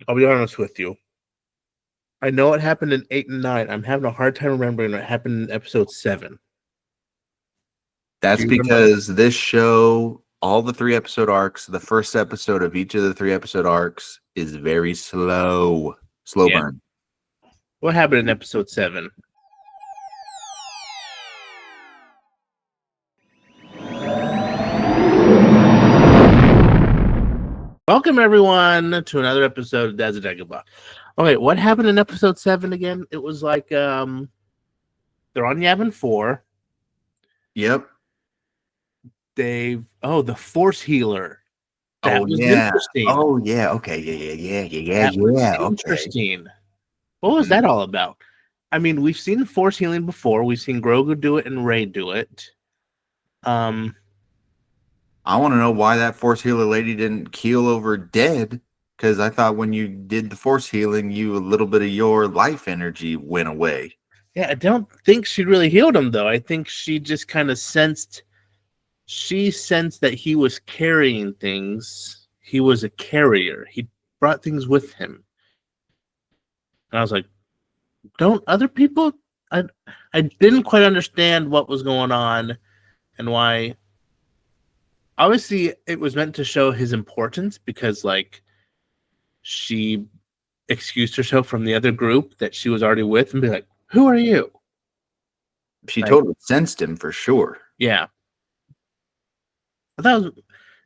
I'll be honest with you. I know it happened in 8 and 9. I'm having a hard time remembering what happened in episode 7. That's because this show, all the 3 episode arcs, the first episode of each of the 3 episode arcs is very slow burn. What happened in episode 7? Welcome everyone to another episode of Dagobah. Okay, what happened in episode 7 again? It was like they're on Yavin 4. Yep. The Force Healer. That was interesting. Oh yeah. Okay. Yeah. Interesting. Okay. What was that all about? I mean, we've seen Force healing before. We've seen Grogu do it and Rey do it. I want to know why that Force healer lady didn't keel over dead. Because I thought when you did the Force healing, a little bit of your life energy went away. Yeah, I don't think she really healed him though. I think she just kind of sensed. She sensed that he was carrying things. He was a carrier. He brought things with him. And I was like, don't other people? I didn't quite understand what was going on and why. Obviously, it was meant to show his importance because, like, she excused herself from the other group that she was already with and be like, who are you? She totally sensed him for sure. Yeah. I thought it was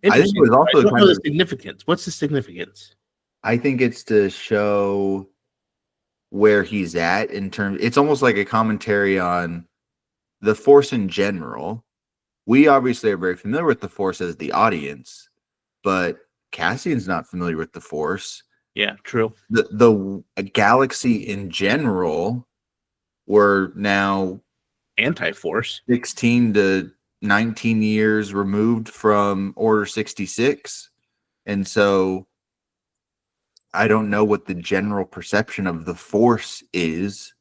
interesting. I think it was also I don't know the significance. What's the significance? I think it's to show where he's at in terms. It's almost like a commentary on the Force in general. We obviously are very familiar with the Force as the audience, but Cassian's not familiar with the Force. Yeah, true. The galaxy in general were now anti-Force, 16 to 19 years removed from Order 66, and so I don't know what the general perception of the Force is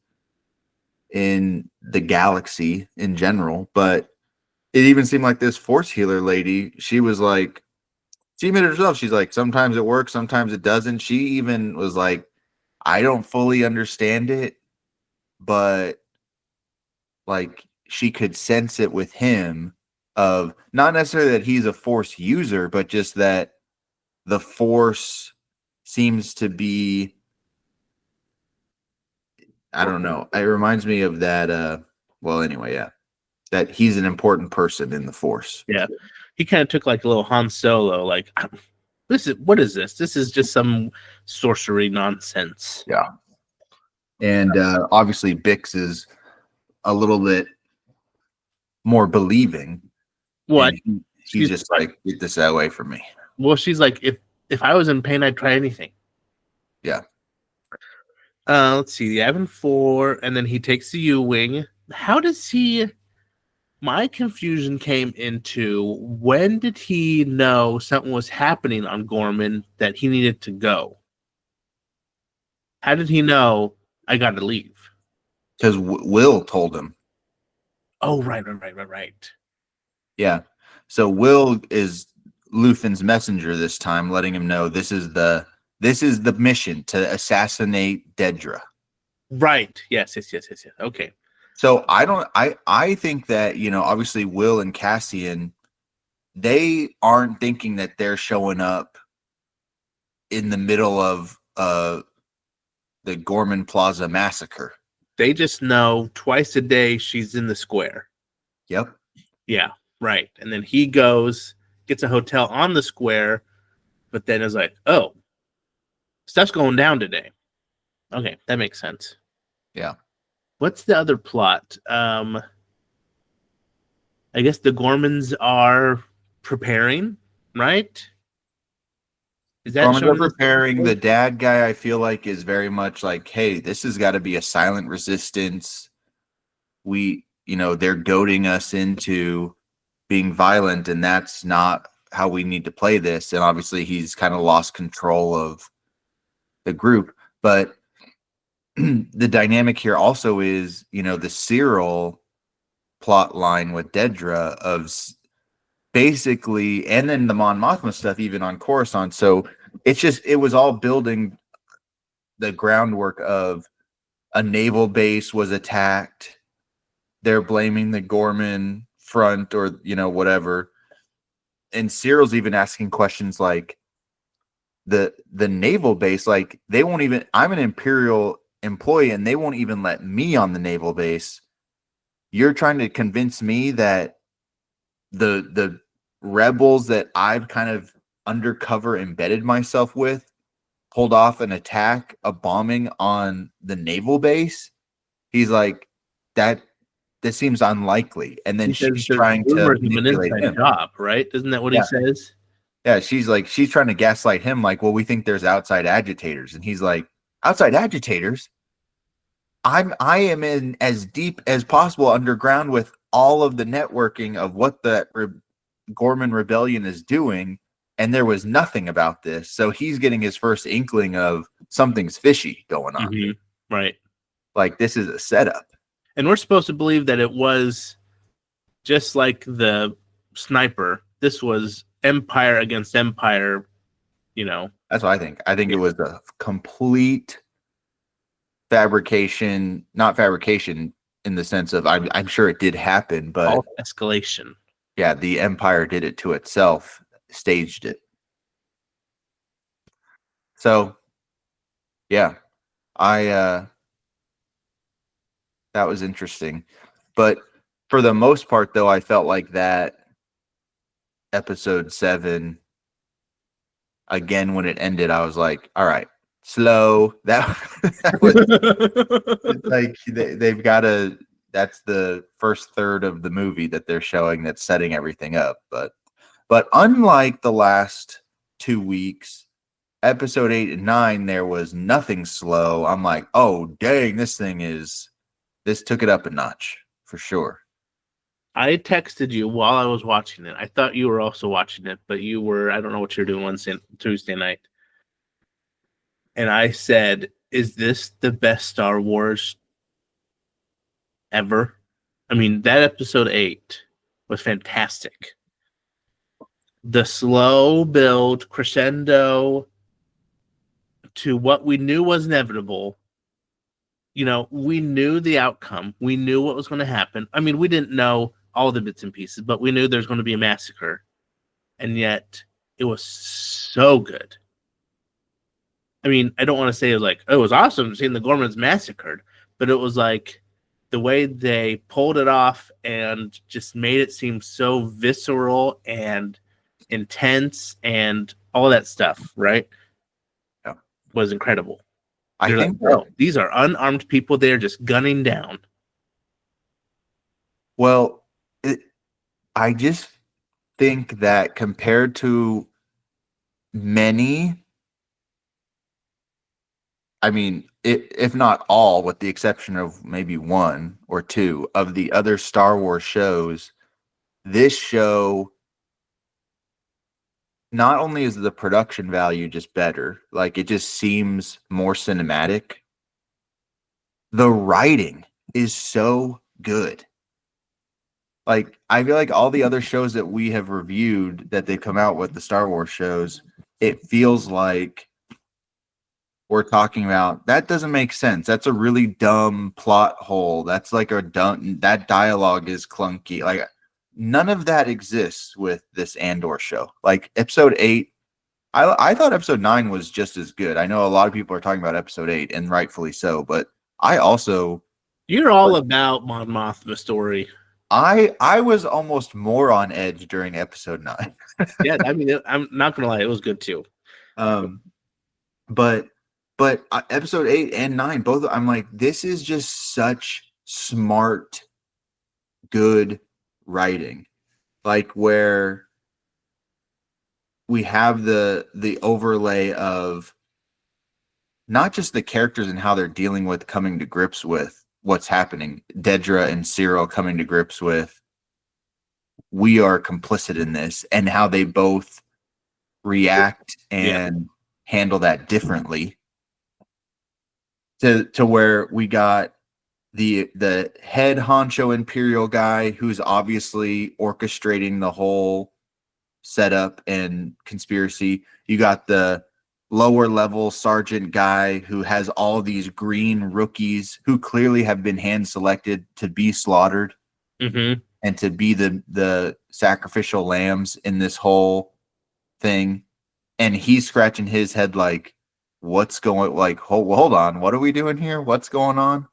in the galaxy in general, but it even seemed like this Force healer lady, she was like, she admitted herself, she's like, sometimes it works, sometimes it doesn't. She even was like, I don't fully understand it, but like she could sense it with him of not necessarily that he's a Force user, but just that the Force seems to be, I don't know. It reminds me of that. Well, anyway, yeah, that he's an important person in the Force. Yeah, he kind of took like a little Han Solo. Like, what is this? This is just some sorcery nonsense. Yeah, and obviously Bix is a little bit more believing. What? She's just like, get this away from me. Well, she's like, if I was in pain, I'd try anything. Yeah. Let's see, the Yavin 4, and then he takes the U-Wing. How does he... My confusion came into, when did he know something was happening on Gorman that he needed to go? How did he know I got to leave? Because Will told him. Oh, right. Yeah. So Will is Luthen's messenger this time, letting him know this is the mission to assassinate Dedra. Right. Yes. Okay. So I think that, obviously Will and Cassian, they aren't thinking that they're showing up in the middle of the Gorman Plaza massacre. They just know twice a day she's in the square. Yep. Yeah, right. And then he goes, gets a hotel on the square, but then is like, oh, stuff's going down today. Okay, that makes sense. Yeah. What's the other plot? I guess the Gormans are preparing, right? Is that Gormans are preparing? The dad guy, I feel like, is very much like, hey, this has got to be a silent resistance. They're goading us into being violent, and that's not how we need to play this. And obviously he's kind of lost control of the group, but the dynamic here also is, the Cyril plot line with Dedra of basically, and then the Mon Mothma stuff, even on Coruscant. So it was all building the groundwork of a naval base was attacked. They're blaming the Gorman front or, whatever. And Cyril's even asking questions like the naval base, like they won't even, I'm an Imperial employee and they won't even let me on the naval base. You're trying to convince me that the rebels that I've kind of undercover embedded myself with pulled off an attack, a bombing on the naval base. He's like, that seems unlikely. And then He says she's there's trying to rumors of an manipulate inside him. job, right? Isn't that what he Yeah. says? Yeah, she's trying to gaslight him, like, well, we think there's outside agitators. And he's like, outside agitators? I am in as deep as possible underground with all of the networking of what the Gorman Rebellion is doing, and there was nothing about this. So he's getting his first inkling of something's fishy going on. Mm-hmm. Right. Like, this is a setup. And we're supposed to believe that it was just like the sniper. This was Empire against Empire, That's what I think. I think it was a complete fabrication, not fabrication in the sense of I'm sure it did happen, but all escalation. Yeah, the Empire did it to itself, staged it. So, yeah, that was interesting. But for the most part, though, I felt like that episode 7, again, when it ended, I was like, all right, slow. That was it's like they've got to, that's the first third of the movie that they're showing that's setting everything up. But unlike the last 2 weeks, episode 8 and 9, there was nothing slow. I'm like, oh, dang, this took it up a notch for sure. I texted you while I was watching it. I thought you were also watching it, but you were, I don't know what you're doing Tuesday night. And I said, is this the best Star Wars ever? I mean, that episode 8 was fantastic. The slow build crescendo to what we knew was inevitable. We knew the outcome. We knew what was going to happen. I mean, we didn't know all the bits and pieces, but we knew there's going to be a massacre. And yet it was so good. I mean, I don't want to say it was like, oh, it was awesome seeing the Gormans massacred, but it was like the way they pulled it off and just made it seem so visceral and intense and all that stuff, right? Yeah. Was incredible. I think these are unarmed people. They're just gunning down. Well, I just think that compared to many, I mean, if not all, with the exception of maybe 1 or 2 of the other Star Wars shows, this show, not only is the production value just better, like it just seems more cinematic, the writing is so good. Like, I feel like all the other shows that we have reviewed that they've come out with, the Star Wars shows, it feels like we're talking about, that doesn't make sense. That's a really dumb plot hole. That's like that dialogue is clunky. Like, none of that exists with this Andor show. Like, episode 8, I thought episode 9 was just as good. I know a lot of people are talking about episode 8, and rightfully so, but I also... You're all about Mon Mothma story. I was almost more on edge during episode 9. Yeah, I mean, I'm not gonna lie, it was good too. But episode 8 and 9, both, I'm like, this is just such smart, good writing. Like, where we have the overlay of not just the characters and how they're dealing with coming to grips with what's happening. Dedra and Cyril coming to grips with, we are complicit in this, and how they both react and handle that differently. To where we got the head honcho Imperial guy who's obviously orchestrating the whole setup and conspiracy. You got the lower level sergeant guy who has all these green rookies who clearly have been hand selected to be slaughtered and to be the sacrificial lambs in this whole thing. And he's scratching his head like, what's going, like, hold on, what are we doing here? What's going on?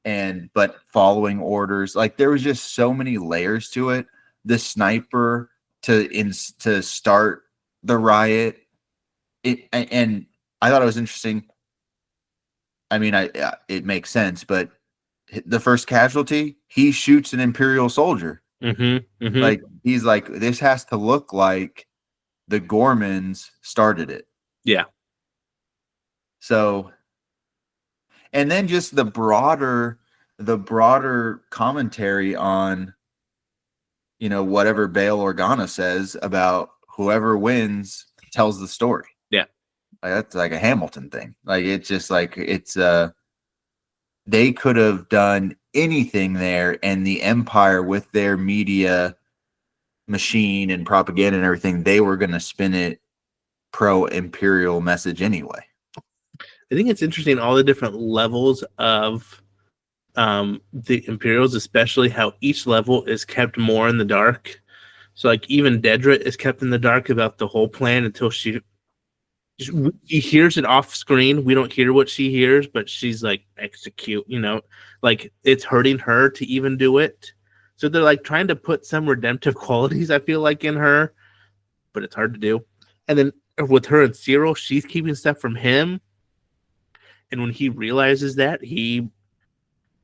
But following orders, like there was just so many layers to it. The sniper to start the riot. And I thought it was interesting. I mean, it makes sense, but the first casualty, he shoots an Imperial soldier. Like he's like, this has to look like the Gormans started it. Yeah. So, and then just the broader commentary on, you know, whatever Bail Organa says about whoever wins tells the story. Yeah. Like, that's like a Hamilton thing. Like, it's just like, it's, they could have done anything there, and the Empire with their media machine and propaganda and everything, they were going to spin it pro-Imperial message anyway. I think it's interesting all the different levels of the Imperials, especially how each level is kept more in the dark. So like even Dedra is kept in the dark about the whole plan until she hears it off screen. We don't hear what she hears, but she's like, execute, you know, like it's hurting her to even do it. So they're like trying to put some redemptive qualities, I feel like, in her, but it's hard to do. And then with her and Cyril, she's keeping stuff from him. And when he realizes that, he,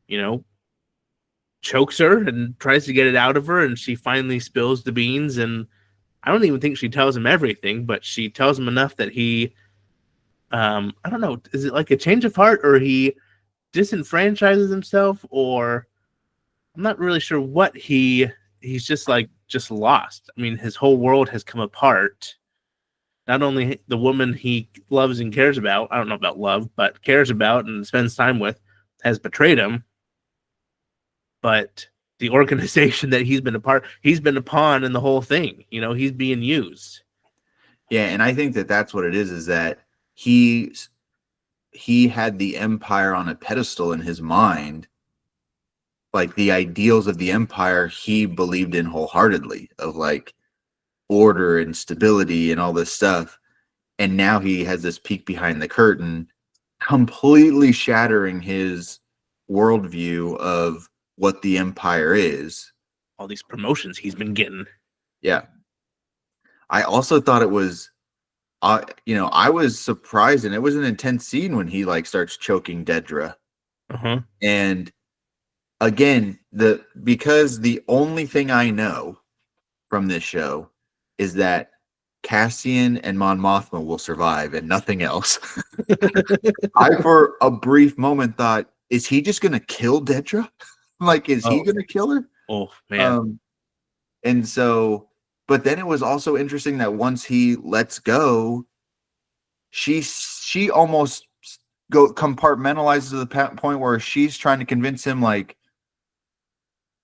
you know, chokes her and tries to get it out of her, and she finally spills the beans. And I don't even think she tells him everything, but she tells him enough that he, I don't know, is it like a change of heart, or he disenfranchises himself, or I'm not really sure what he's just lost. I mean, his whole world has come apart. Not only the woman he loves and cares about, I don't know about love, but cares about and spends time with, has betrayed him. But the organization that he's been a pawn in the whole thing. You know, he's being used. Yeah, and I think that that's what it is that he had the Empire on a pedestal in his mind. Like the ideals of the Empire he believed in wholeheartedly, of like order and stability and all this stuff. And now he has this peek behind the curtain, completely shattering his worldview of what the Empire is. All these promotions he's been getting. Yeah. I also thought it was, you know, I was surprised, and it was an intense scene when he like starts choking Dedra. And again, because the only thing I know from this show is that Cassian and Mon Mothma will survive and nothing else. I, for a brief moment, thought, is he just going to kill Dedra? Like, is he going to kill her? Oh, man. And so, but then it was also interesting that once he lets go, she almost compartmentalizes to the point where she's trying to convince him, like,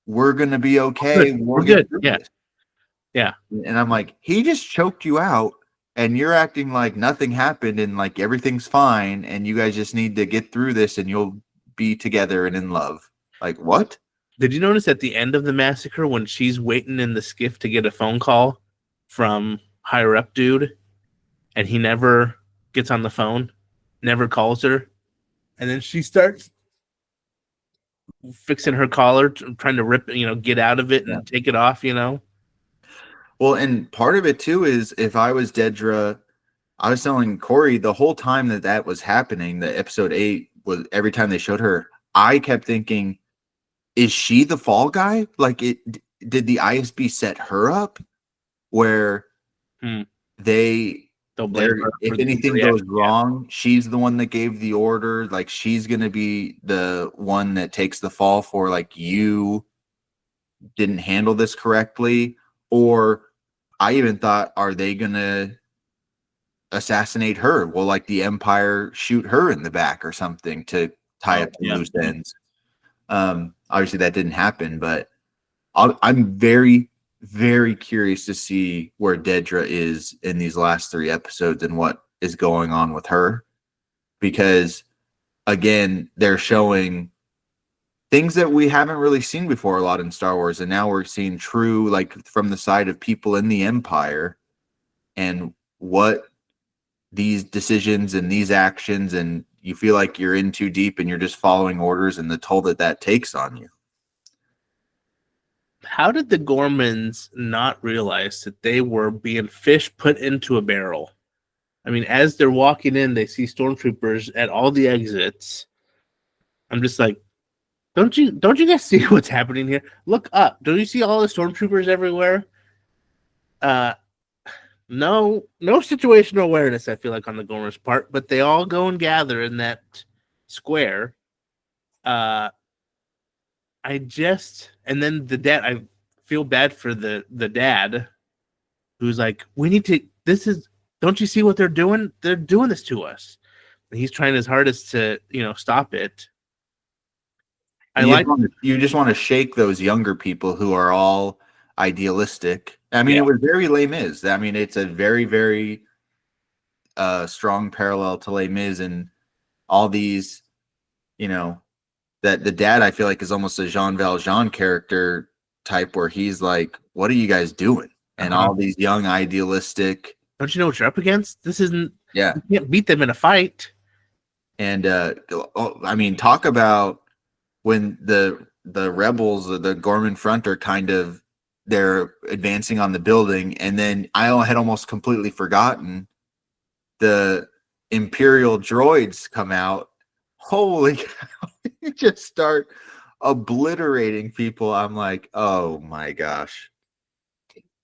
we're going to be okay. We're good. Yeah. This. Yeah. And I'm like, he just choked you out, and you're acting like nothing happened and like everything's fine, and you guys just need to get through this and you'll be together and in love. Like, what? Did you notice at the end of the massacre when she's waiting in the skiff to get a phone call from higher up dude, and he never gets on the phone, never calls her, and then she starts fixing her collar, trying to rip, you know, get out of it and take it off, you know? Well, and part of it too is, if I was Dedra, I was telling Corey the whole time that was happening, that episode 8 was, every time they showed her, I kept thinking, is she the fall guy? Like, did the ISB set her up where if anything goes wrong, she's the one that gave the order, like she's going to be the one that takes the fall for, like, you didn't handle this correctly? Or I even thought, are they going to assassinate her? Will, like, the Empire shoot her in the back or something to tie up the loose ends? Obviously that didn't happen, but I'm very, very curious to see where Dedra is in these last 3 episodes and what is going on with her, because again, they're showing things that we haven't really seen before a lot in Star Wars, and now we're seeing true, like, from the side of people in the Empire, and what these decisions and these actions, and you feel like you're in too deep and you're just following orders, and the toll that takes on you. How did the Gormans not realize that they were being fish put into a barrel? I mean, as they're walking in, they see stormtroopers at all the exits. I'm just like, don't you guys see what's happening here? Look up. Don't you see all the stormtroopers everywhere? No situational awareness, I feel like, on the Gormans' part, but they all go and gather in that square. And then the dad, I feel bad for the dad, who's like, don't you see what they're doing? They're doing this to us. And he's trying his hardest to, stop it. You just want to shake those younger people who are all idealistic. I mean, It was very Les Mis. I mean, it's a very, very strong parallel to Les Mis, and all these, that the dad, I feel like, is almost a Jean Valjean character type, where he's like, what are you guys doing? And all these young idealistic. Don't you know what you're up against? This isn't. Yeah. You can't beat them in a fight. And I mean, talk about when the rebels, the Gorman front, are they're advancing on the building, and then I had almost completely forgotten the Imperial droids come out. Holy cow. They just start obliterating people. I'm like, oh my gosh.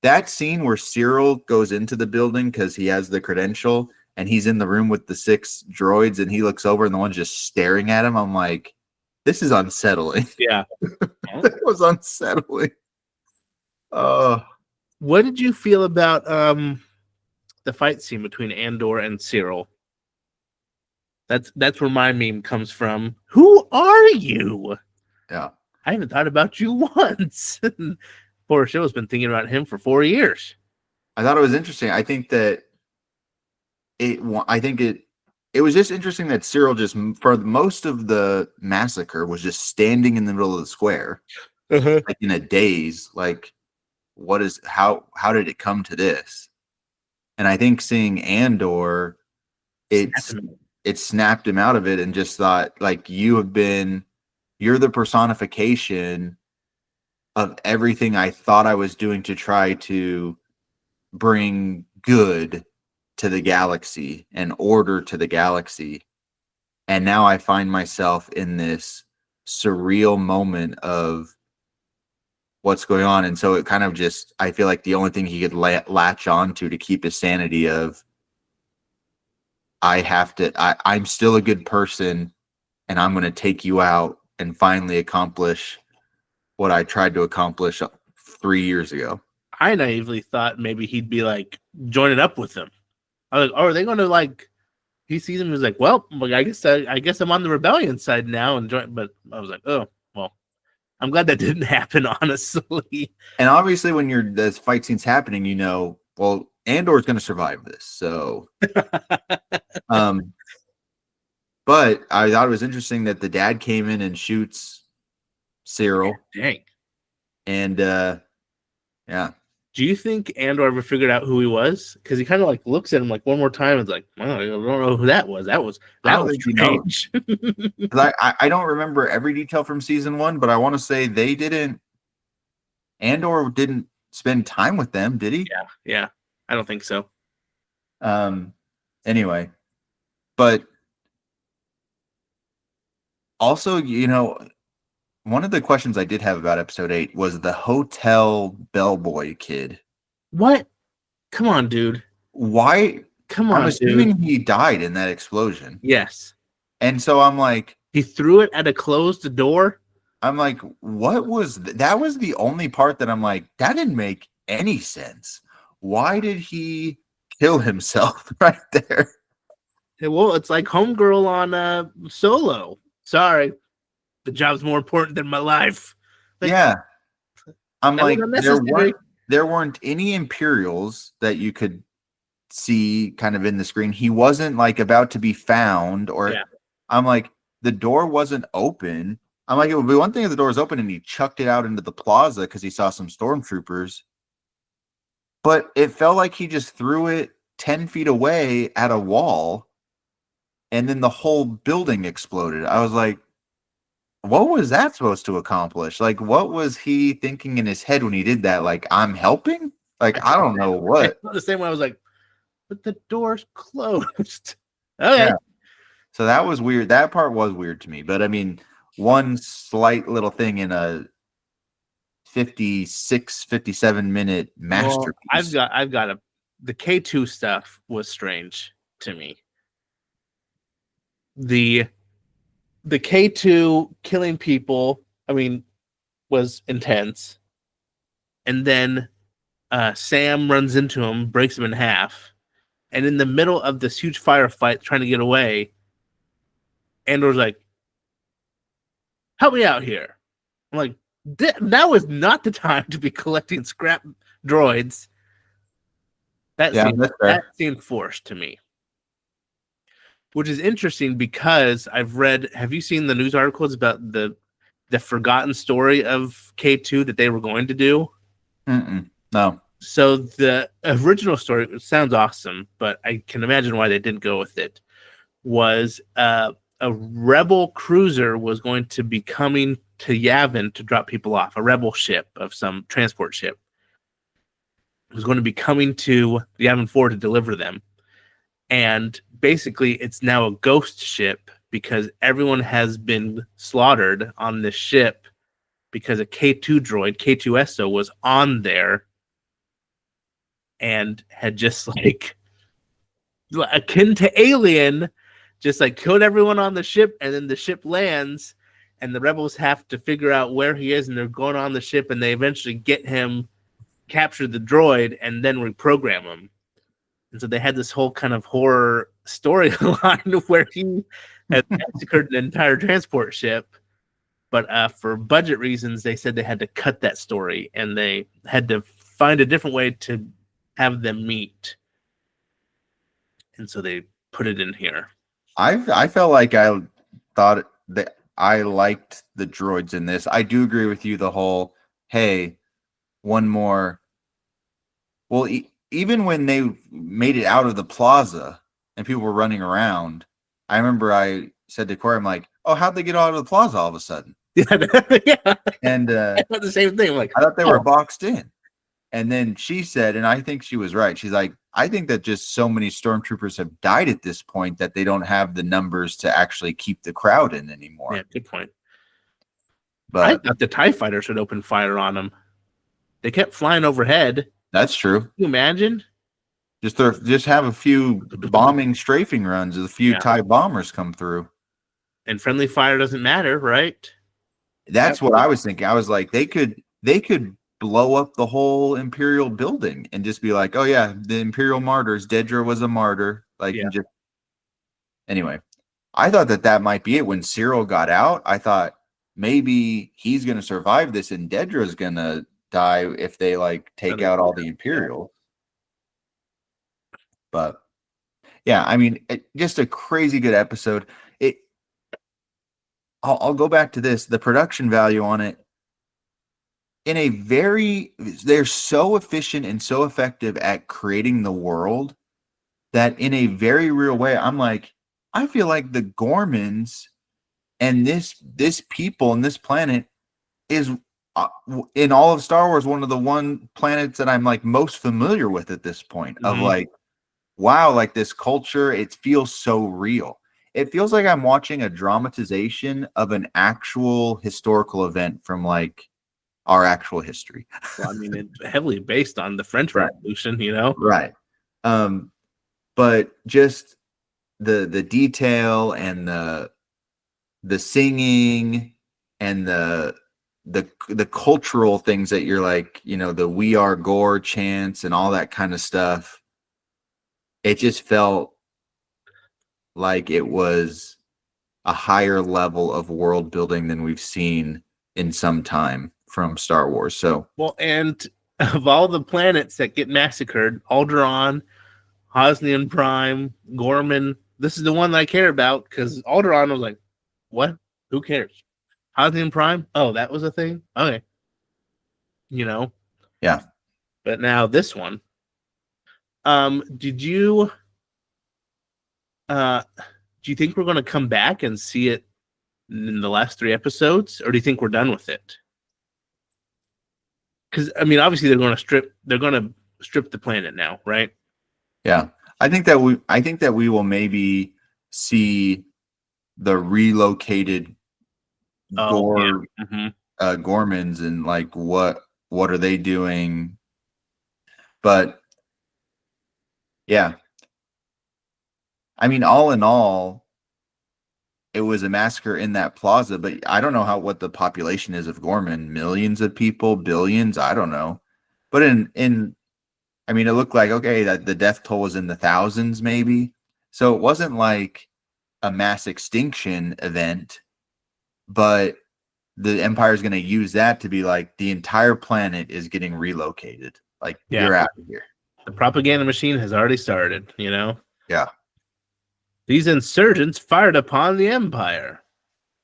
That scene where Cyril goes into the building because he has the credential, and he's in the room with the 6 droids, and he looks over and the one's just staring at him. I'm like, this is unsettling. Yeah. That was unsettling. What did you feel about the fight scene between Andor and Cyril? That's where my meme comes from. Who are you? Yeah. I haven't thought about you once. Poor show's been thinking about him for 4 years. I thought it was interesting. I think that it was just interesting that Cyril just, for most of the massacre, was just standing in the middle of the square, like in a daze. Like, how did it come to this? And I think seeing Andor, it snapped him out of it, and just thought, like, you're the personification of everything I thought I was doing to try to bring good to the galaxy and order to the galaxy. And now I find myself in this surreal moment of what's going on. And so it kind of just, I feel like the only thing he could latch on to keep his sanity of, I'm still a good person, and I'm going to take you out and finally accomplish what I tried to accomplish 3 years ago. I naively thought maybe he'd be like joining up with them. I was like, oh, are they going to, like, he sees him, he's like, well, I guess I'm on the rebellion side now, and join. But I was like, oh, well, I'm glad that didn't happen, honestly. And obviously, when this fight scene's happening, well, Andor's going to survive this. So, but I thought it was interesting that the dad came in and shoots Cyril. Dang. And yeah. Do you think Andor ever figured out who he was? Because he kind of like looks at him like one more time and is like, oh, I don't know who that was. That was strange. I don't remember every detail from season 1, but I want to say Andor didn't spend time with them, did he? Yeah. I don't think so. Anyway, but also, one of the questions I did have about episode 8 was the hotel bellboy kid. What? Come on, dude. Why? Come on, I'm assuming he died in that explosion. Yes. And so I'm like, he threw it at a closed door. I'm like, what was that? Was the only part that I'm like, that didn't make any sense. Why did he kill himself right there? Well, it's like Homegirl on Solo. Sorry. The job's more important than my life. Like, yeah. I'm like, there weren't any Imperials that you could see kind of in the screen. He wasn't like about to be found, or Yeah. I'm like, the door wasn't open. I'm like, it would be one thing if the door was open and he chucked it out into the plaza because he saw some stormtroopers. But it felt like he just threw it 10 feet away at a wall, and then the whole building exploded. I was like, what was that supposed to accomplish? Like, what was he thinking in his head when he did that? Like, I'm helping? Like, I don't know I what. felt the same way. I was like, but the door's closed. Okay. Yeah. So that was weird. That part was weird to me. But I mean, one slight little thing in a 56, 57-minute Well, masterpiece. the K2 stuff was strange to me. The K2 killing people, I mean, was intense. And then Sam runs into him, breaks him in half. And in the middle of this huge firefight trying to get away, Andor's like, help me out here. I'm like, that was not the time to be collecting scrap droids. That seemed forced to me. Which is interesting because I've read, have you seen the news articles about the forgotten story of K2 that they were going to do? No. So the original story, it sounds awesome, but I can imagine why they didn't go with it, was a rebel cruiser was going to be coming to Yavin to drop people off. A rebel ship of some transport ship was going to be coming to Yavin 4 to deliver them. And basically, it's now a ghost ship because everyone has been slaughtered on this ship because a K2 droid, K2SO, was on there and had just like akin to Alien, just like killed everyone on the ship, and then the ship lands, and the rebels have to figure out where he is, and they're going on the ship, and they eventually get him, capture the droid, and then reprogram him. And so they had this whole kind of horror storyline where he had massacred an entire transport ship. But for budget reasons, they said they had to cut that story, and they had to find a different way to have them meet. And so they put it in here. I felt like I thought that I liked the droids in this. I do agree with you. The whole, hey, one more. Well, even when they made it out of the plaza and people were running around, I remember I said to Corey, I'm like, oh, how'd they get out of the plaza all of a sudden? Yeah. And I thought the same thing. I'm like, I thought they were boxed in. And then she said, and I think she was right. She's like, I think that just so many stormtroopers have died at this point that they don't have the numbers to actually keep the crowd in anymore. Yeah, good point. But I thought the TIE fighter should open fire on them. They kept flying overhead. That's true. Can you imagine? Just have a few bombing strafing runs as a few TIE bombers come through. And friendly fire doesn't matter, right? That's what I was thinking. I was like, they could blow up the whole Imperial building and just be like, oh yeah, the Imperial martyrs, Dedra was a martyr. And just anyway, I thought that might be it. When Cyril got out, I thought maybe he's gonna survive this and Dedra's gonna die if they take out all the Imperials. But yeah, I mean, just a crazy good episode. I'll go back to this. The production value on it, they're so efficient and so effective at creating the world that in a very real way, I'm like, I feel like the Gormans and this people and this planet is in all of Star Wars one of the planets that I'm most familiar with at this point. Of wow, this culture, it feels so real. It feels like I'm watching a dramatization of an actual historical event from our actual history. Well, I mean, it's heavily based on the French Revolution, Right. But just the detail and the singing and the cultural things that you're the "We Are Gore" chants and all that kind of stuff. It just felt like it was a higher level of world building than we've seen in some time from Star Wars. So, well, and of all the planets that get massacred, Alderaan, Hosnian Prime, Gorman. This is the one that I care about because Alderaan was like, what? Who cares? Hosnian Prime? Oh, that was a thing? Okay. Yeah. But now this one. Did you do you think we're gonna come back and see it in the last 3 episodes, or do you think we're done with it? Because I mean, obviously they're gonna strip the planet now, right? Yeah. I think that we will maybe see the relocated Oh, yeah. Mm-hmm. Gormans and like what are they doing? But yeah, I mean, all in all, it was a massacre in that plaza. But I don't know what the population is of Gorman. Millions of people, billions. I don't know. But I mean, it looked like okay that the death toll was in the thousands, maybe. So it wasn't like a mass extinction event, but the Empire is going to use that to be like the entire planet is getting relocated. Like you're out of here. The propaganda machine has already started. Yeah. These insurgents fired upon the Empire.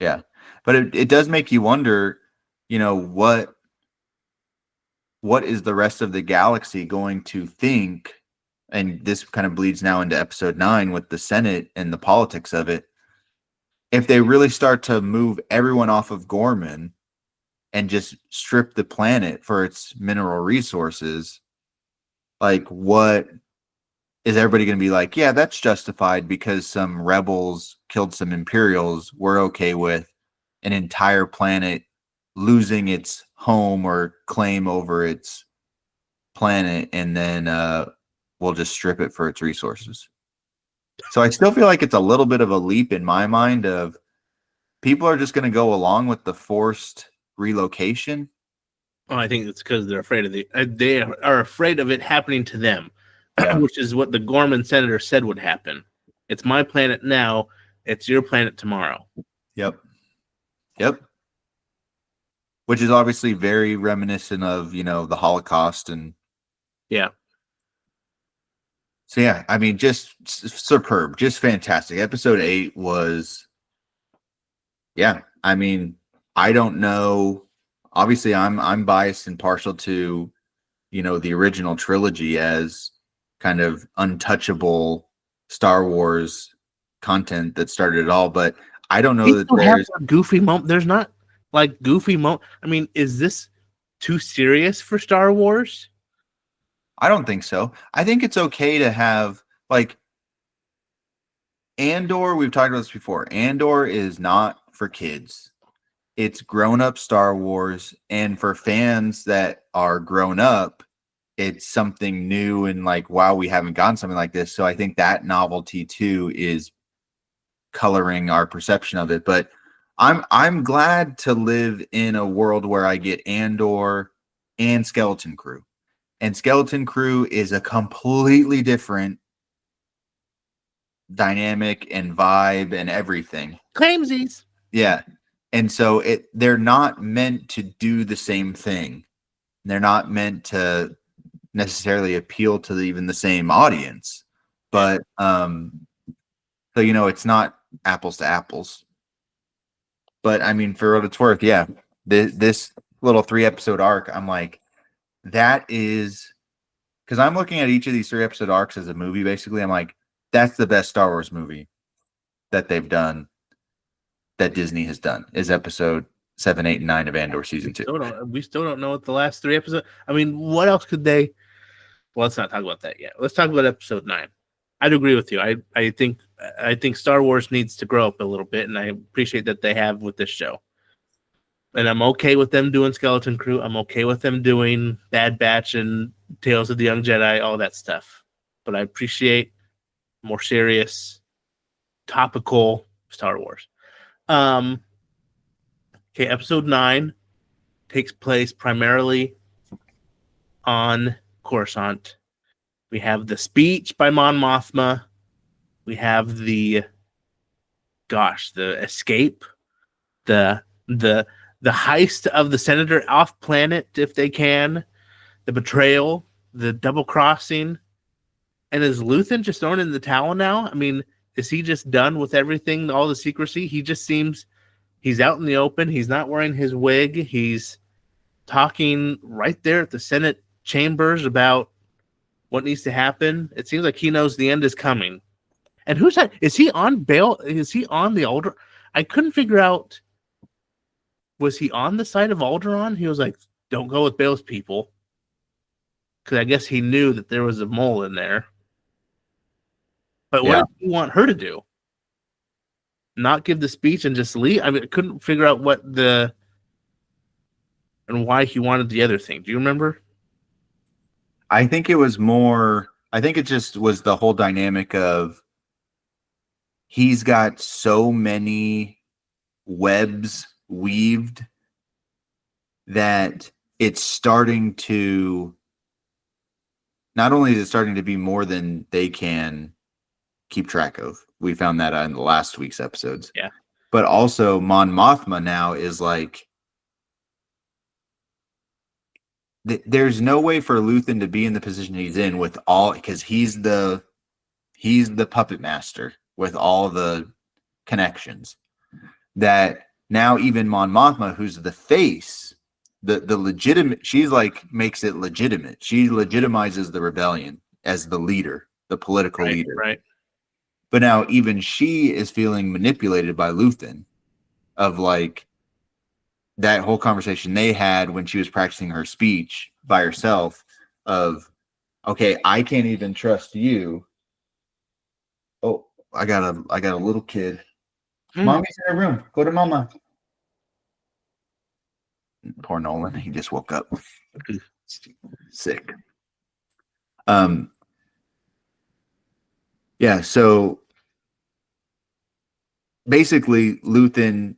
Yeah. But it does make you wonder, what is the rest of the galaxy going to think? And this kind of bleeds now into episode 9 with the Senate and the politics of it. If they really start to move everyone off of Gorman and just strip the planet for its mineral resources, like what is everybody going to be like, yeah, that's justified because some rebels killed some Imperials. We're okay with an entire planet losing its home or claim over its planet, and then we'll just strip it for its resources. So I still feel like it's a little bit of a leap in my mind of people are just going to go along with the forced relocation. Oh, I think it's because they're afraid of they are afraid of it happening to them, which is what the Gorman senator said would happen. It's my planet now. It's your planet tomorrow. Yep. Which is obviously very reminiscent of, the Holocaust and yeah. So yeah, I mean, just superb, just fantastic. Episode 8 was, yeah. I mean, I don't know. Obviously, I'm biased and partial to, the original trilogy as kind of untouchable Star Wars content that started it all. But I don't know that there's a goofy moment. There's not like goofy moment. I mean, is this too serious for Star Wars? I don't think so. I think it's okay to have like Andor. We've talked about this before. Andor is not for kids. It's grown-up Star Wars, and for fans that are grown up, it's something new and like, wow, we haven't gotten something like this. So I think that novelty too is coloring our perception of it. But I'm glad to live in a world where I get Andor and Skeleton Crew. And Skeleton Crew is a completely different dynamic and vibe and everything. Claimsies. Yeah. And so they're not meant to do the same thing. They're not meant to necessarily appeal to even the same audience. But so it's not apples to apples. But I mean, for what it's worth, yeah. This little 3-episode arc, I'm like, that is because I'm looking at each of these 3-episode arcs as a movie, basically. I'm like, that's the best Star Wars movie that they've done, that Disney has done, is episode 7, 8, and 9 of Andor season 2. We still don't know what the last 3 episodes. I mean, what else could they? Well, let's not talk about that yet. Let's talk about episode 9. I'd agree with you. I think Star Wars needs to grow up a little bit, and I appreciate that they have with this show. And I'm okay with them doing Skeleton Crew. I'm okay with them doing Bad Batch and Tales of the Young Jedi, all that stuff. But I appreciate more serious, topical Star Wars. Okay, episode 9 takes place primarily on Coruscant. We have the speech by Mon Mothma. We have the escape, the heist of the senator off planet if they can, the betrayal, the double crossing, And is Luthen just thrown in the towel now? I mean, is he just done with everything, all the secrecy? He just seems he's out in the open. He's not wearing his wig. He's talking right there at the Senate chambers about what needs to happen. It seems like he knows the end is coming. And who's that? Is he on bail? Is he on the Alder? I couldn't figure out. Was he on the side of Alderaan? He was like, "Don't go with Bail's people," because I guess he knew that there was a mole in there. But what did he want her to do? Not give the speech and just leave? I mean, I couldn't figure out what the and why he wanted the other thing. Do you remember? I think it was more. I think it just was the whole dynamic of he's got so many webs weaved that it's starting to. Not only is it starting to be more than they can keep track of. We found that in the last week's episodes. Yeah. But also Mon Mothma now is like, there's no way for Luthen to be in the position he's in with all, because he's the puppet master with all the connections, that now even Mon Mothma, who's the face, the legitimate, she's like makes it legitimate. She legitimizes the rebellion as the leader, the political leader. Right. But now even she is feeling manipulated by Luthen, of like that whole conversation they had when she was practicing her speech by herself of, okay, I can't even trust you. Oh, I got a little kid. Mommy's in her room. Go to mama. Poor Nolan. He just woke up. Sick. Yeah, so basically Luthen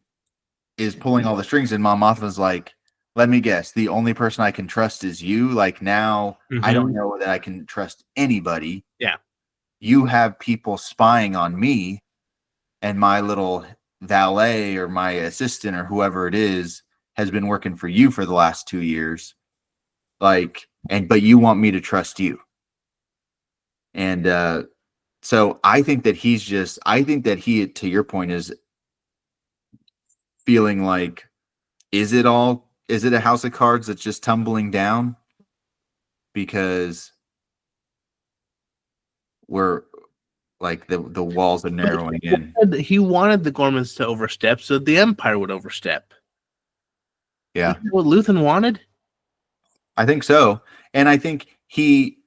is pulling all the strings, and Mon Mothma's like, let me guess, the only person I can trust is you. Like now, I don't know that I can trust anybody. Yeah. You have people spying on me, and my little valet or my assistant or whoever it is has been working for you for the last 2 years. Like, but you want me to trust you. And so I think that he, to your point, is feeling like, is it a house of cards that's just tumbling down? Because we're like the walls are narrowing in. He wanted the Gormans to overstep so the Empire would overstep. Yeah. What Luthen wanted? I think so. And I think he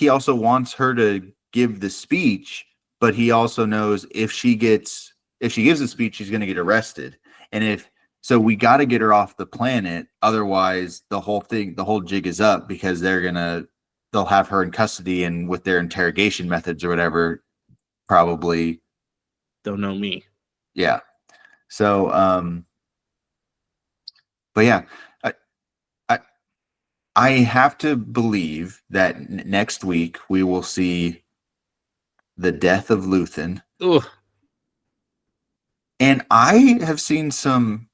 also wants her to give the speech, but he also knows if she gives the speech, she's going to get arrested. And so we got to get her off the planet. Otherwise, the whole jig is up, because they'll have her in custody, and with their interrogation methods or whatever, probably don't know me. Yeah. So, but yeah, I have to believe that next week we will see the death of Luthen. Ugh. And I have seen some,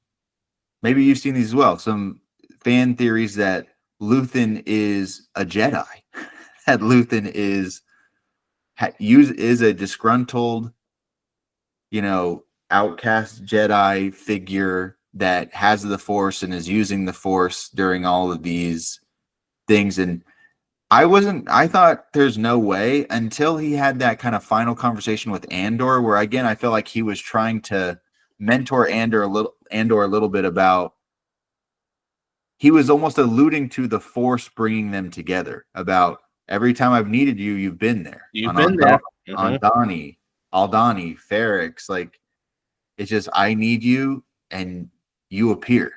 maybe you've seen these as well, some fan theories that Luthen is a Jedi, that Luthen is a disgruntled, outcast Jedi figure that has the Force and is using the Force during all of these things. And I thought there's no way, until he had that kind of final conversation with Andor, where again, I feel like he was trying to mentor Andor a little bit about, he was almost alluding to the Force bringing them together, about every time I've needed you, you've been there. You've been there. On Aldhani, Ferrix, like, it's just, I need you and you appear.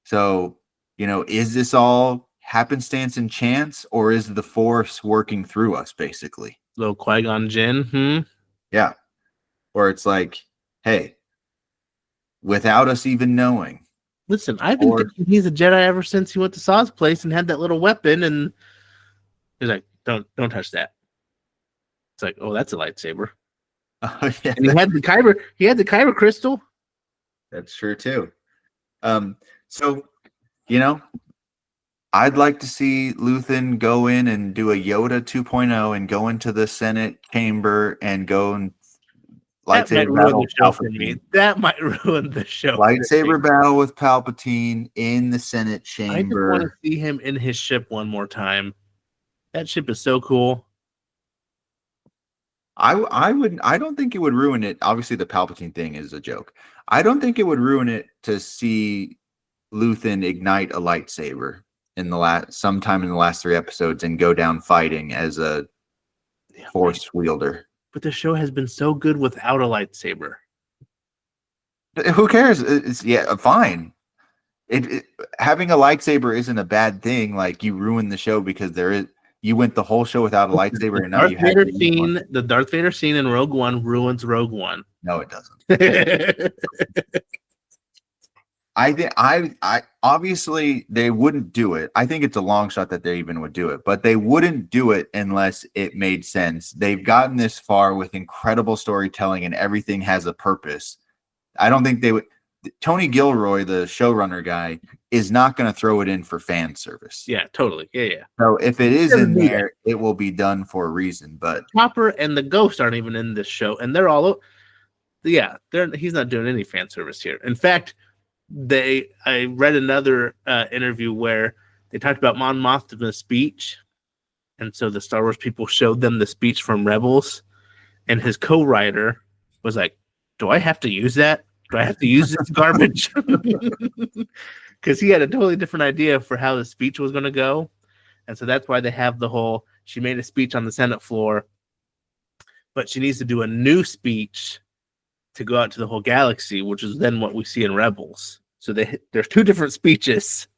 So, is this all happenstance and chance, or is the Force working through us, basically? Little Qui-Gon Jinn. Yeah. Or it's like, hey, without us even knowing. Listen, I've been thinking he's a Jedi ever since he went to Saw's place and had that little weapon, and he's like, don't touch that. It's like, oh, that's a lightsaber. Oh, yeah. And he had the Kyber crystal. That's true too. So, I'd like to see Luthen go in and do a Yoda 2.0 and go into the Senate chamber and go and That might lightsaber ruin battle the with show for me. Palpatine. That might ruin the show for me. Lightsaber battle with Palpatine in the Senate I just want to chamber. see him in his ship one more time. That ship is so cool. I don't think it would ruin it. Obviously, the Palpatine thing is a joke. I don't think it would ruin it to see Luthen ignite a lightsaber in the sometime in the last 3 episodes and go down fighting as a force wielder. But the show has been so good without a lightsaber. Who cares? Fine. Having a lightsaber isn't a bad thing. Like, you ruin the show because you went the whole show without a lightsaber, and now you have to use one. The Darth Vader scene in Rogue One ruins Rogue One. No, it doesn't. I think I obviously they wouldn't do it. I think it's a long shot that they even would do it, but they wouldn't do it unless it made sense. They've gotten this far with incredible storytelling and everything has a purpose. I don't think they would. Tony Gilroy, the showrunner guy, is not going to throw it in for fan service. Yeah, totally. Yeah. So if it is in there, it will be done for a reason. But Chopper and the Ghost aren't even in this show, and they're all. Yeah, he's not doing any fan service here. In fact, I read another interview where they talked about Mon Mothma's speech, and so the Star Wars people showed them the speech from Rebels, and his co-writer was like, "Do I have to use that? Do I have to use this garbage?" Because he had a totally different idea for how the speech was going to go, and so that's why they have the whole. She made a speech on the Senate floor, but she needs to do a new speech to go out to the whole galaxy, which is then what we see in Rebels. So there's 2 different speeches.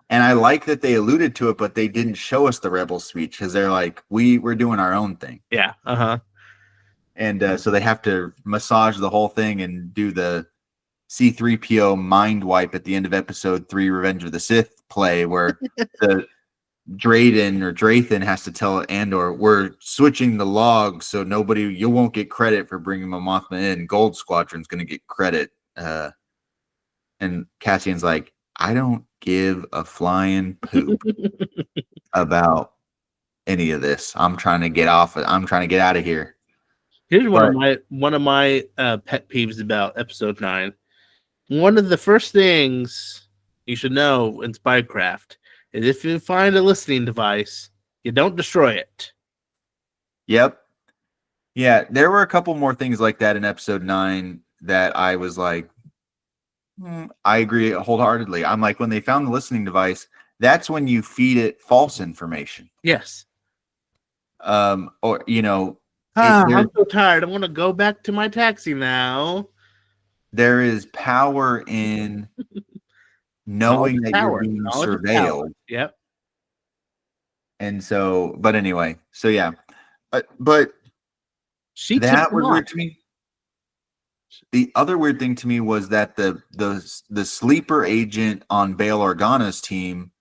And I like that they alluded to it, but they didn't show us the Rebels speech because they're like, we're doing our own thing. Yeah. And so they have to massage the whole thing and do the C-3PO mind wipe at the end of episode 3, Revenge of the Sith play, where the Draythan has to tell Andor, we're switching the logs so you won't get credit for bringing Mothma in. Gold Squadron's going to get credit. And Cassian's like, I don't give a flying poop about any of this. I'm trying to get out of here. Here's one of my pet peeves about episode 9. One of the first things you should know in spycraft is if you find a listening device, you don't destroy it. Yep. Yeah, there were a couple more things like that in episode 9 that I was like, I agree wholeheartedly. I'm like, when they found the listening device, that's when you feed it false information. Yes. Or, I'm so tired. I want to go back to my taxi now. There is power in knowing that you're being surveilled. Yep. And so, but anyway, so yeah. But that was weird to me. The other weird thing to me was that the sleeper agent on Bail Organa's team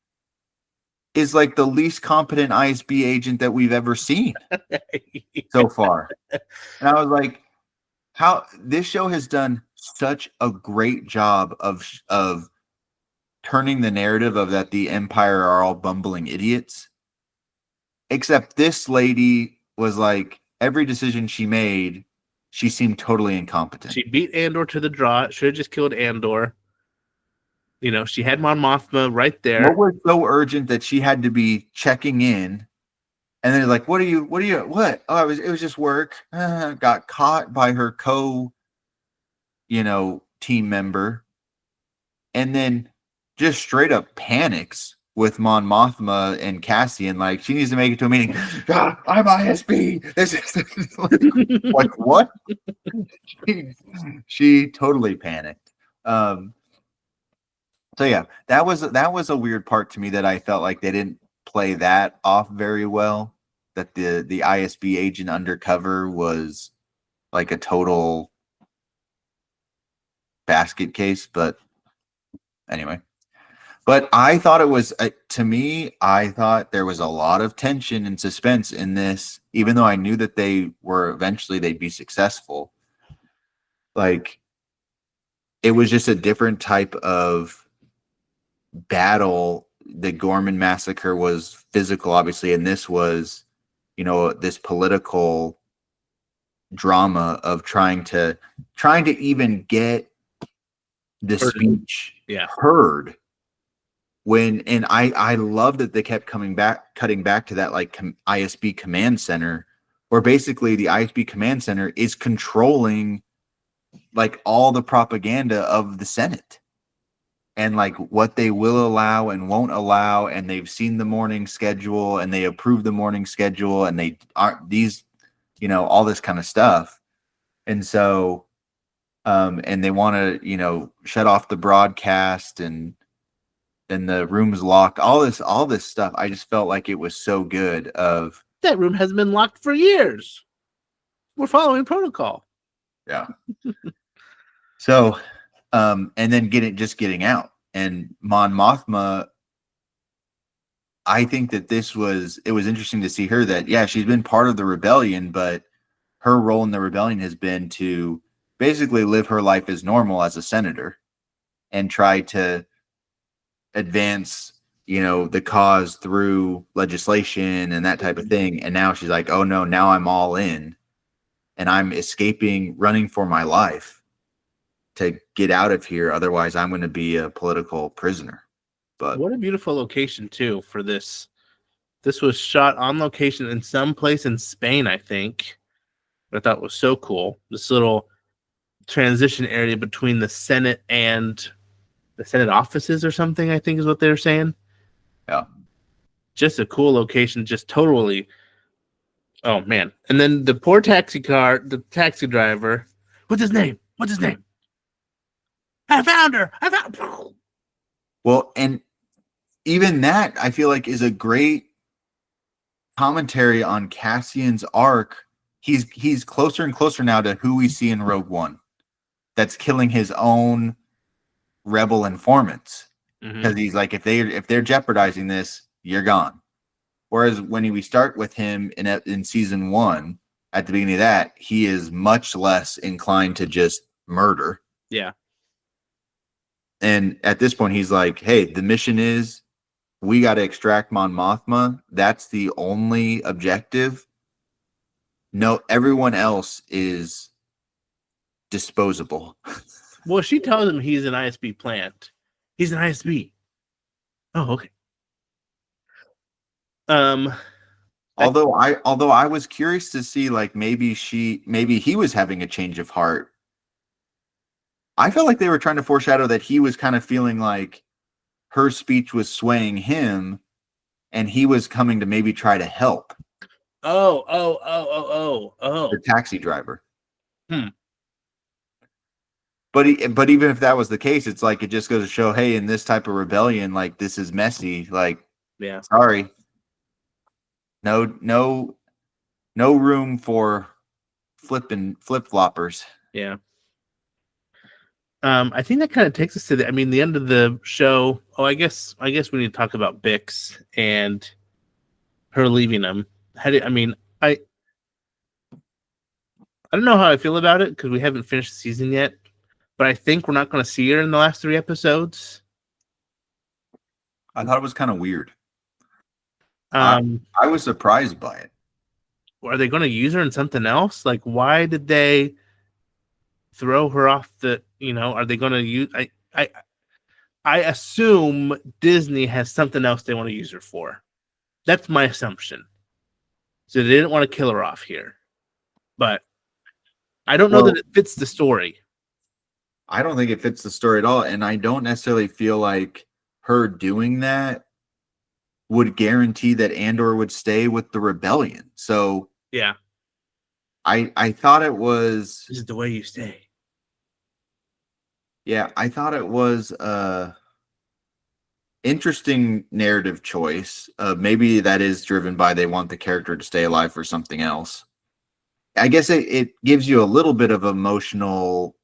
is like the least competent ISB agent that we've ever seen so far. And I was like, how this show has done such a great job of turning the narrative of that the Empire are all bumbling idiots. Except this lady was like, every decision she made, she seemed totally incompetent. She beat Andor to the draw. Should have just killed Andor. She had Mon Mothma right there. What was so urgent that she had to be checking in? And then like, what? Oh, it was just work. Got caught by her team member. And then just straight up panics with Mon Mothma and Cassian. Like, she needs to make it to a meeting. God, I'm ISB. This is like what? she totally panicked. So yeah, that was a weird part to me that I felt like they didn't play that off very well. That the ISB agent undercover was like a total basket case, but anyway. But I thought it was, to me, I thought there was a lot of tension and suspense in this, even though I knew that they'd be successful. Like, it was just a different type of battle the Gorman massacre was physical, obviously, and this was, this political drama of trying to even get the speech heard. And I love that they kept cutting back to that like ISB command center, where basically the ISB command center is controlling like all the propaganda of the Senate and like what they will allow and won't allow. And they've seen the morning schedule and they approve the morning schedule and they aren't these, all this kind of stuff. And so, and they want to, shut off the broadcast and the room's locked, all this stuff. I just felt like it was so good of that room hasn't been locked for years. We're following protocol. Yeah. So, and then getting out. And Mon Mothma, I think that it was interesting to see her that, yeah, she's been part of the rebellion, but her role in the rebellion has been to basically live her life as normal as a senator and try to advance, the cause through legislation and that type of thing. And now she's like, oh no, now I'm all in and I'm escaping, running for my life to get out of here. Otherwise I'm going to be a political prisoner. But what a beautiful location too for this. This was shot on location in some place in Spain, I think. I thought was so cool. This little transition area between the Senate and the Senate offices or something, I think is what they were saying. Yeah. Just a cool location, just totally. Oh man. And then the poor taxi driver. What's his name? I found her. Well, and even that I feel like is a great commentary on Cassian's arc. He's closer and closer now to who we see in Rogue One. That's killing his own rebel informants. Because he's like, if they're jeopardizing this, you're gone. Whereas when we start with him in season 1, at the beginning of that, he is much less inclined to just murder. Yeah. And at this point, he's like, hey, the mission is we got to extract Mon Mothma. That's the only objective. No, everyone else is disposable. Well, she tells him he's an ISB plant. He's an ISB. Oh, okay. Although I was curious to see, like, maybe he was having a change of heart. I felt like they were trying to foreshadow that he was kind of feeling like her speech was swaying him and he was coming to maybe try to help. Oh. The taxi driver. But even if that was the case, it's like, it just goes to show, hey, in this type of rebellion, like, this is messy. Like, yeah, sorry. No room for flip-floppers. Yeah. I think that kind of takes us to the end of the show. Oh, I guess we need to talk about Bix and her leaving him. I don't know how I feel about it because we haven't finished the season yet, but I think we're not going to see her in the last 3 episodes. I thought it was kind of weird. I was surprised by it. Are they going to use her in something else? Like, why did they throw her off the? Are they going to use? I assume Disney has something else they want to use her for. That's my assumption. So they didn't want to kill her off here, but I don't know that it fits the story. I don't think it fits the story at all, and I don't necessarily feel like her doing that would guarantee that Andor would stay with the rebellion. So yeah, I thought it was. This is the way you stay. Yeah, I thought it was a interesting narrative choice. Maybe that is driven by they want the character to stay alive for something else. I guess it gives you a little bit of emotional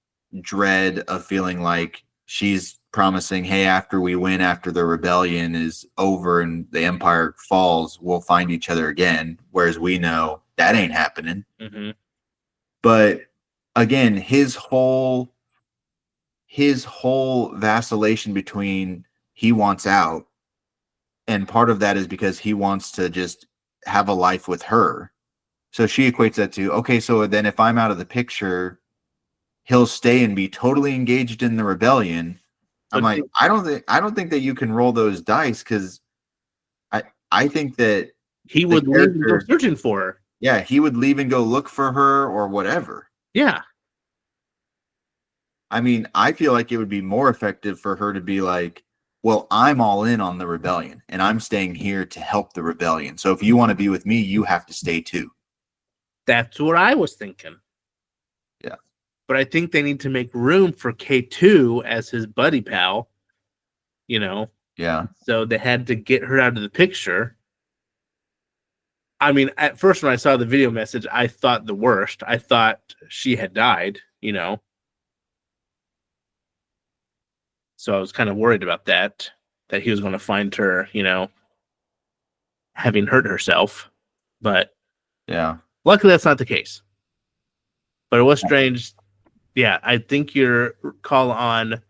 dread of feeling like she's promising, hey, after we win, after the rebellion is over and the Empire falls, we'll find each other again. Whereas we know that ain't happening. Mm-hmm. But again, his whole vacillation between he wants out And part of that is because he wants to just have a life with her. So she equates that to, okay, so then if I'm out of the picture, he'll stay and be totally engaged in the rebellion. I'm But like, I don't think that you can roll those dice, because I think that he the would leave and go character, searching for her. yeah, he would leave and go look for her or whatever. Yeah. I mean, I feel like it would be more effective for her to be like, well, I'm all in on the rebellion and I'm staying here to help the rebellion. So if you want to be with me, you have to stay too. That's what I was thinking. Yeah. But I think they need to make room for K2 as his buddy pal, you know. Yeah. So they had to get her out of the picture. I mean, at first when I saw the video message, I thought the worst. I thought she had died, you know. So I was kind of worried about that he was going to find her, you know, having hurt herself. But yeah, luckily that's not the case. But it was strange. Yeah, I think your call on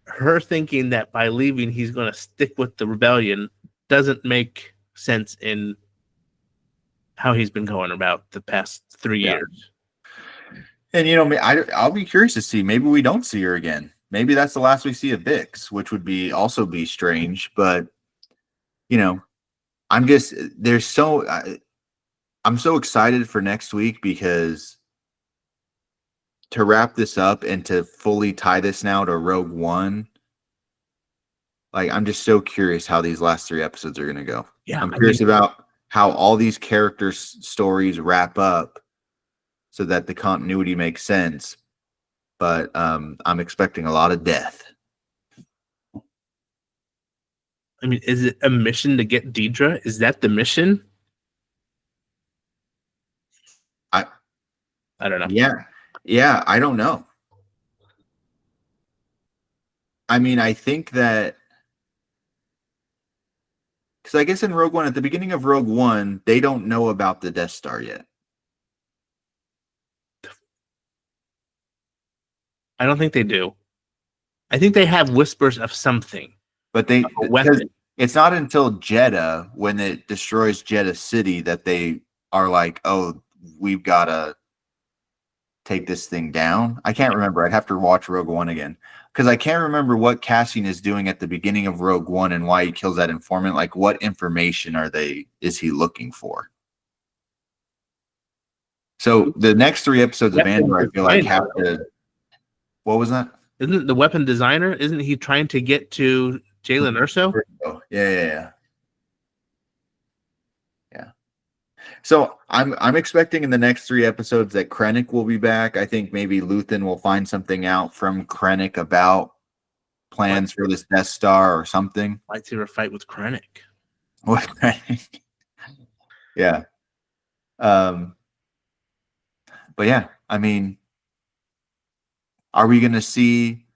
her thinking that by leaving he's going to stick with the rebellion doesn't make sense in how he's been going about the past 3 years. And I'll be curious to see. Maybe we don't see her again. Maybe that's the last we see of Bix, which would be also be strange. But I'm just I'm so excited for next week, because to wrap this up and to fully tie this now to Rogue One, like, I'm just so curious how these last 3 episodes are going to go. Yeah, I'm curious about how all these characters' stories wrap up so that the continuity makes sense. But I'm expecting a lot of death. I mean, is it a mission to get Deidre? Is that the mission? I don't know. Yeah, I don't know. I mean, I think that, because I guess in Rogue One, at the beginning of Rogue One, they don't know about the Death Star yet. I don't think they do. I think they have whispers of something. But it's not until Jeddah, when it destroys Jeddah City, that they are like, oh, we've got to take this thing down. I can't remember. I'd have to watch Rogue One again, because I can't remember what Cassian is doing at the beginning of Rogue One and why he kills that informant. Like, what information is he looking for? So the next 3 episodes of Andor, I feel like, have to. What was that? Isn't it the weapon designer? Isn't he trying to get to Jalen Erso? Yeah. So I'm expecting in the next 3 episodes that Krennic will be back. I think maybe Luthen will find something out from Krennic about plans for this Death Star or something. Lightsaber fight with Krennic. With Krennic. Yeah. But yeah, I mean, are we going to see?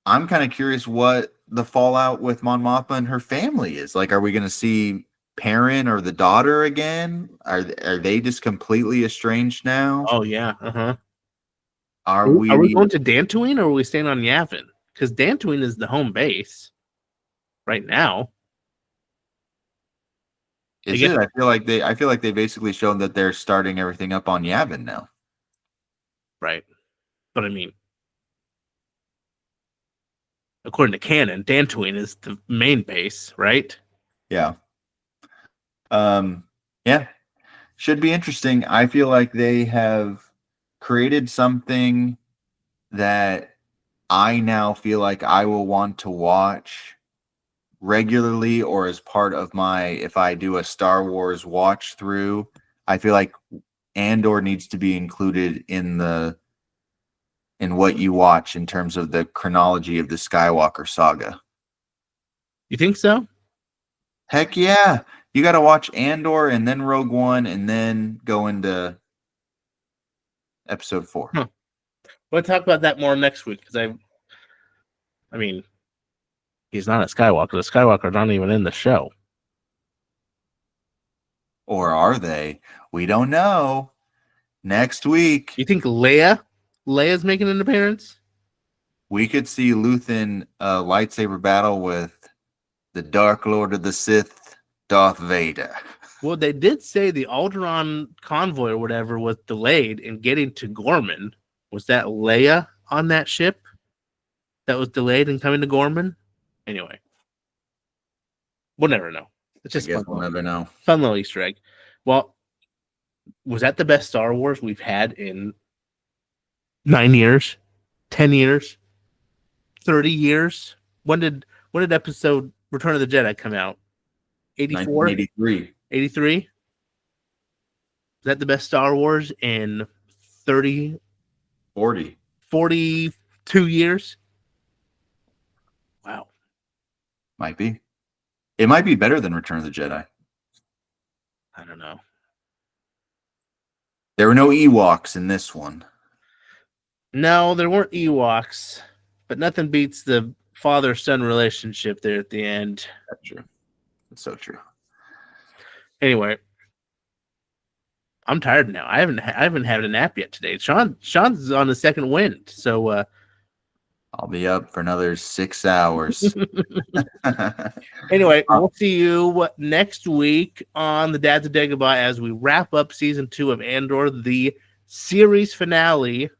I'm kind of curious what the fallout with Mon Mothma and her family is. Like, are we going to see Perrin or the daughter again? Are they just completely estranged now? Oh yeah, Are we going to Dantooine, or are we staying on Yavin? Because Dantooine is the home base right now. I feel like they basically shown that they're starting everything up on Yavin now. Right, but I mean, according to canon, Dantooine is the main base, right? Yeah. Yeah. Should be interesting. I feel like they have created something that I now feel like I will want to watch regularly, or as part of if I do a Star Wars watch through. I feel like Andor needs to be included in what you watch in terms of the chronology of the Skywalker saga. You think so? Heck yeah. You got to watch Andor and then Rogue One and then go into episode 4. We'll talk about that more next week, because I mean, he's not a Skywalker. The Skywalker's not even in the show. Or are they? We don't know. Next week. You think Leia's making an appearance? We could see Luthen lightsaber battle with the Dark Lord of the Sith, Darth Vader. Well, they did say the Alderaan convoy or whatever was delayed in getting to Gorman. Was that Leia on that ship that was delayed in coming to Gorman? Anyway, we'll never know. It's just I guess we'll never know. Fun little Easter egg. Well, was that the best Star Wars we've had in 9 years, 10 years, 30 years? When did episode Return of the Jedi come out? 84? 1983. 83? Is that the best Star Wars in 30, 40. 42 years? Wow. Might be. It might be better than Return of the Jedi. I don't know. There were no Ewoks in this one. No, there weren't Ewoks, but nothing beats the father-son relationship there at the end. That's true. That's so true. Anyway, I'm tired now. I haven't had a nap yet today. Sean's on the second wind, so I'll be up for another 6 hours. Anyway, we'll see you next week on the Dads of Dagobah as we wrap up season 2 of Andor, the series finale.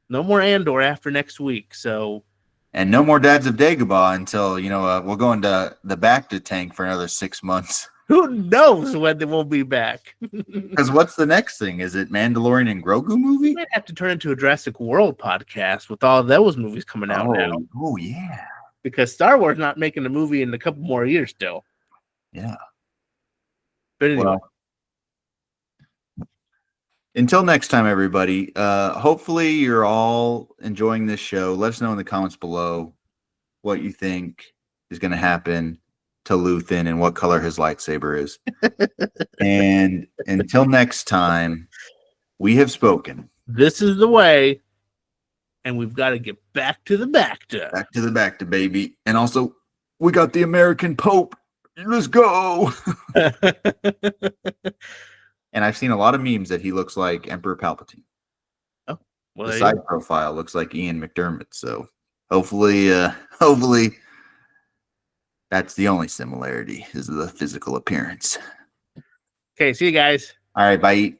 No more Andor after next week, so. And no more Dads of Dagobah until, we'll go into the Bacta tank for another 6 months. Who knows when they will be back? Because what's the next thing? Is it Mandalorian and Grogu movie? We might have to turn into a Jurassic World podcast with all those movies coming out now. Oh, yeah. Because Star Wars not making a movie in a couple more years still. Yeah. But anyway. Well, until next time, everybody, hopefully you're all enjoying this show. Let us know in the comments below what you think is going to happen to Luthen and what color his lightsaber is. And until next time, we have spoken. This is the way, and we've got to get back to the Bacta. Back to the Bacta, baby. And also, we got the American Pope. Let's go. And I've seen a lot of memes that he looks like Emperor Palpatine. Oh, well, the side profile looks like Ian McDermott. So hopefully that's the only similarity is the physical appearance. Okay, see you guys. All right, bye.